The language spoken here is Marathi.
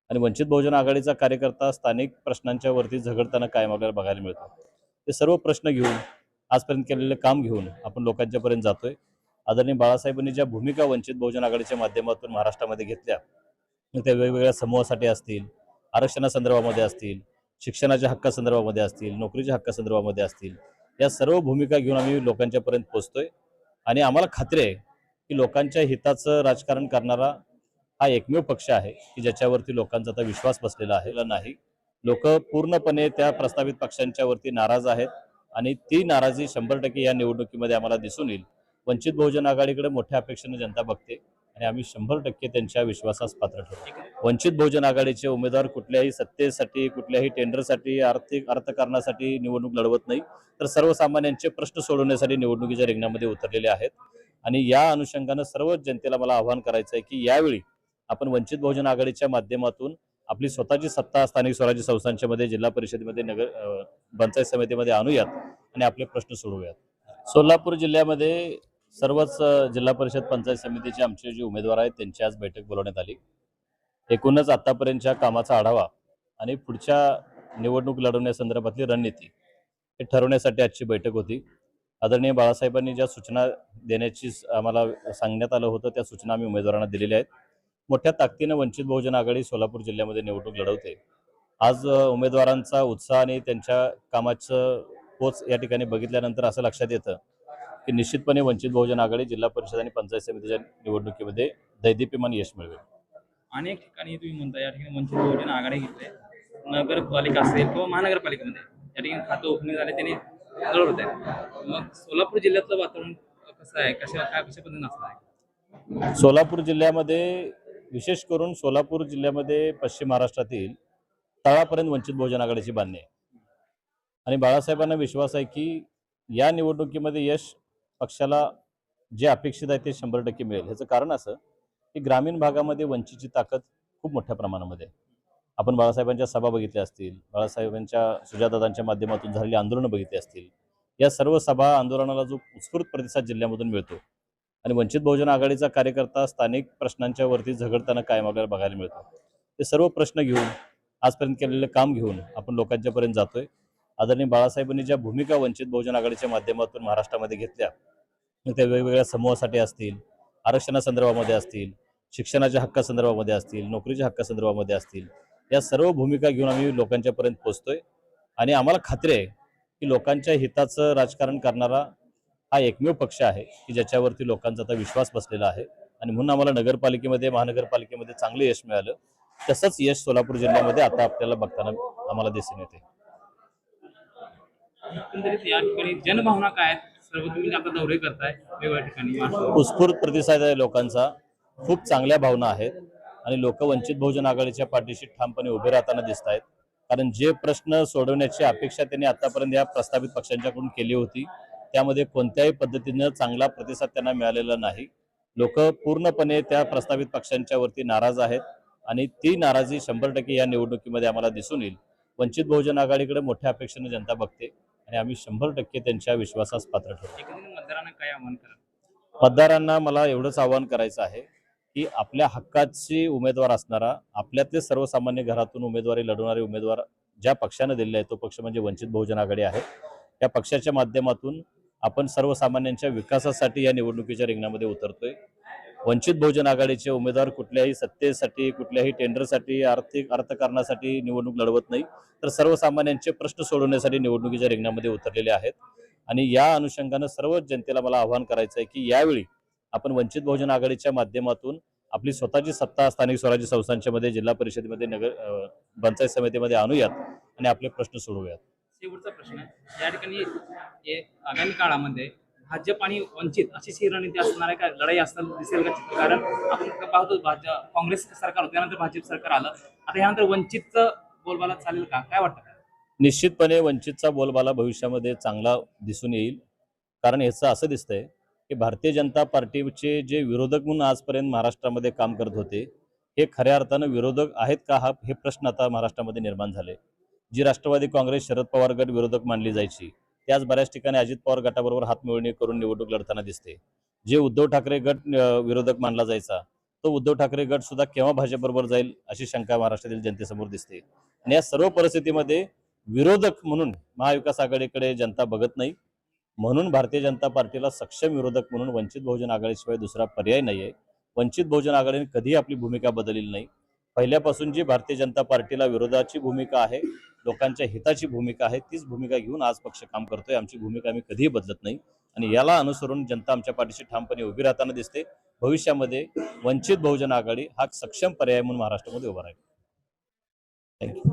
आणि वंचित बहुजन आघाडीचा कार्यकर्ता स्थानिक प्रश्नांच्या वरती झगडताना कायम आपल्याला बघायला मिळतो। ते सर्व प्रश्न घेऊन आजपर्यंत केलेलं काम घेऊन आपण लोकांच्यापर्यंत जातोय। आदरणीय बाळासाहेबांनी ज्या भूमिका वंचित बहुजन आघाडीच्या माध्यमातून महाराष्ट्रामध्ये घेतल्या, मग त्या वेगवेगळ्या समूहासाठी असतील, आरक्षणासंदर्भामध्ये असतील, शिक्षणाच्या हक्कासंदर्भामध्ये असतील, नोकरीच्या हक्कासंदर्भामध्ये असतील, या सर्व भूमिका घेऊन आम्ही लोकांच्यापर्यंत पोहोचतोय। आणि आम्हाला खात्री आहे की लोकांच्या हिताचं राजकारण करणारा हा एकमेव पक्ष आहे की ज्याच्यावरती लोकांचा आता विश्वास बसलेला आहे नाही। लोक पूर्णपणे त्या प्रस्तावित पक्षांच्या वरती नाराज आहेत आणि ती नाराजी 100% या निवडणुकीमध्ये आम्हाला दिसून येईल। वंचित बहुजन आघाडीकडे मोठ्या अपेक्षेने जनता बघते आणि आम्ही 100% त्यांच्या विश्वासास पात्र ठरतो। वंचित बहुजन आघाडीचे उमेदवार कुठल्याही सत्तेसाठी, कुठल्याही टेंडरसाठी, आर्थिक अर्थकारणासाठी निवडणूक लढवत नाही, तर सर्वसामान्यांचे प्रश्न सोडवण्यासाठी निवडणुकीच्या रिंगणामध्ये उतरलेले आहेत। आणि या अनुषंगाने सर्व जनतेला मला आवाहन करायचं आहे की यावेळी आपण वंचित बहुजन आघाडीच्या माध्यमातून आपली स्वतःची सत्ता स्थानिक स्वराज्य संस्थांमध्ये, जिल्हा परिषदेमध्ये, पंचायत समितीमध्ये आणूयात आणि आपले प्रश्न सोडवूयात। सोलापूर जिल्ह्यामध्ये सर्वच जिल्हा परिषद पंचायत समितीचे आमचे जे उमेदवार आहेत त्यांची आज बैठक बोलवण्यात आली। एकूणच आतापर्यंतच्या कामाचा आढावा आणि पुढच्या निवडणूक लढवण्यासंदर्भातली रणनीती हे ठरवण्यासाठी आजची बैठक होती। आदरणीय बाळासाहेबांनी ज्या सूचना देण्याची आम्हाला सांगण्यात आलं होतं त्या सूचना आम्ही उमेदवारांना दिलेल्या आहेत। मोठ्या ताकदीने वंचित बहुजन आघाडी सोलापूर जिल्ह्यामध्ये निवडणूक लढवते। आज उमेदवारांचा उत्साह आणि त्यांच्या कामाचं पोच या ठिकाणी बघितल्यानंतर असं लक्षात येतं की निश्चितपणे वंचित बहुजन आघाडी जिल्हा परिषद आणि पंचायत समितीच्या निवडणुकीमध्ये दैदिप्यमान यश मिळवेल। अनेक ठिकाणी तुम्ही म्हणता या ठिकाणी वंचित बहुजन आघाडी घेतले, नगरपालिका असेल किंवा महानगरपालिकेमध्ये या ठिकाणी खातं ओपनिंग झाले, त्यांनी लढवत आहेत। मग सोलापूर जिल्ह्यातलं वातावरण कसं आहे, कशा पद्धतीने असणार आहे? सोलापूर जिल्ह्यामध्ये विशेष करून सोलापूर जिल्ह्यामध्ये पश्चिम महाराष्ट्रातील तळापर्यंत वंचित बहुजन आघाडीची बांधणी आहे आणि बाळासाहेबांना विश्वास आहे की या निवडणुकीमध्ये यश पक्षाला जे अपेक्षित आहे ते 100% मिळेल। ह्याचं कारण असं की ग्रामीण भागामध्ये वंचितची ताकद खूप मोठ्या प्रमाणामध्ये आहे। आपण बाळासाहेबांच्या सभा बघितल्या असतील, बाळासाहेबांच्या सुजातादांच्या माध्यमातून झालेली आंदोलनं बघितली असतील, या सर्व सभा आंदोलनाला जो उत्स्फूर्त प्रतिसाद जिल्ह्यामधून मिळतो आणि वंचित बहुजन आघाडीचा कार्यकर्ता स्थानिक प्रश्नांच्या वरती झगडताना कायम आपल्याला बघायला मिळतो। ते सर्व प्रश्न घेऊन आजपर्यंत केलेलं काम घेऊन आपण लोकांच्यापर्यंत जातोय। आदरणीय बाळासाहेबांनी ज्या भूमिका वंचित बहुजन आघाडीच्या माध्यमातून महाराष्ट्रामध्ये घेतल्या, मग त्या वेगवेगळ्या समूहासाठी असतील, आरक्षणासंदर्भामध्ये असतील, शिक्षणाच्या हक्कासंदर्भामध्ये असतील, नोकरीच्या हक्कासंदर्भामध्ये असतील, या सर्व भूमिका घेऊन आम्ही लोकांच्यापर्यंत पोहोचतोय आणि आम्हाला खात्री आहे की लोकांच्या हिताचं राजकारण करणारा हा एकमेव पक्ष आहे की ज्याच्यावरती लोकांचा आता विश्वास बसलेला आहे आणि म्हणून आम्हाला नगरपालिकेमध्ये, महानगरपालिकेमध्ये चांगलं यश मिळालं। तसंच यश सोलापूर जिल्ह्यामध्ये आता आपल्याला बघताना आम्हाला दिसून येते। एकंदरीत या ठिकाणी जनभावना काय आहेत? सर्व तुम्ही आता दौरे करताय वेगवेगळ्या ठिकाणी उत्स्फूर्त प्रतिसाद आहे लोकांचा, खूप चांगल्या भावना आहेत आणि लोक वंचित बहुजन आघाडीच्या पाठीशी ठामपणे उभे राहताना दिसत आहेत। कारण जे प्रश्न सोडवण्याची अपेक्षा त्यांनी आतापर्यंत या प्रस्तावित पक्षांच्याकडून केली होती त्यामध्ये कोणत्याही पद्धतीनं चांगला प्रतिसाद त्यांना मिळालेला नाही। लोक पूर्णपणे त्या प्रस्तावित पक्षांच्या वरती नाराज आहेत आणि ती नाराजी 100% या निवडणुकीमध्ये आम्हाला दिसून येईल। वंचित बहुजन आघाडीकडे मोठ्या अपेक्षेने जनता बघते आणि आम्ही 100% त्यांच्या विश्वासास पात्र ठरतो। एकंदरीत मतदारांना काय आव्हान करा? मतदारांना मला एवढंच आवाहन करायचं आहे की आपल्या हक्काची उमेदवार असणारा, आपल्यातले सर्वसामान्य घरातून उमेदवारी लढवणारे उमेदवार ज्या पक्षाने दिलेला आहे तो पक्ष म्हणजे वंचित बहुजन आघाडी आहे। या पक्षाच्या माध्यमातून आपण सर्वसामान्यांच्या विकासासाठी या निवडणुकीच्या रिंगणामध्ये उतरतोय। वंचित बहुजन आघाडीचे उमेदवार कुठल्याही सत्तेसाठी, कुठल्याही टेंडरसाठी, आर्थिक अर्थकारणासाठी निवडणूक लढवत नाही, तर सर्वसामान्यांचे प्रश्न सोडवण्यासाठी निवडणुकीच्या रिंगणामध्ये उतरलेले आहेत। आणि या अनुषंगाने सर्व जनतेला मला आवाहन करायचं आहे की यावेळी आपण वंचित बहुजन आघाडीच्या माध्यमातून आपली स्वतःची सत्ता स्थानिक स्वराज्य संस्थांमध्ये, जिल्हा परिषदेमध्ये, पंचायत समितीमध्ये आणूयात आणि आपले प्रश्न सोडवूयात। शेवटचा प्रश्न या ठिकाणी आगामी काळामध्ये भाजप आणि वंचित अशी रणनीती असणार आहे का? लढाई असताना दिसेल का? कारण आपण पाहतो काँग्रेस सरकार होतं, त्यानंतर भाजप सरकार आलं, आता यानंतर वंचितचं बोलबाला चालेल का? काय वाटतं? निश्चितपणे वंचितचा बोलबाला भविष्यामध्ये चांगला दिसून येईल। कारण याचं असं दिसतंय की भारतीय जनता पार्टीचे जे विरोधक म्हणून आजपर्यंत महाराष्ट्रामध्ये काम करत होते हे खऱ्या अर्थानं विरोधक आहेत का हे प्रश्न आता महाराष्ट्रामध्ये निर्माण झाले। जी राष्ट्रवादी काँग्रेस, शरद पवार गट विरोधक मानली जायची त्याच बऱ्याच ठिकाणी अजित पवार गटाबरोबर हातमिळवणी करून निवडणूक लढताना दिसते। जे उद्धव ठाकरे गट विरोधक मानला जायचा तो उद्धव ठाकरे गट सुद्धा केव्हा भाजपबरोबर जाईल अशी शंका महाराष्ट्रातील जनतेसमोर दिसते. आणि या सर्व परिस्थितीमध्ये विरोधक म्हणून महाविकास आघाडीकडे जनता बघत नाही. म्हणून भारतीय जनता पार्टीला सक्षम विरोधक म्हणून वंचित बहुजन आघाडीशिवाय दुसरा पर्याय नाही आहे. वंचित बहुजन आघाडीने कधीही आपली भूमिका बदललेली नाही. पहिल्यापासून जी भारतीय जनता पार्टीला विरोधाची भूमिका आहे, लोकांच्या हिताची भूमिका आहे, तीच भूमिका घेऊन आज पक्ष काम करतोय. आमची भूमिका आम्ही कधीही बदलत नाही आणि याला अनुसरून जनता आमच्या पाठीशी ठामपणे उभी राहताना दिसते. भविष्यामध्ये वंचित बहुजन आघाडी हा सक्षम पर्याय म्हणून महाराष्ट्रामध्ये उभा राहील. थँक्यू.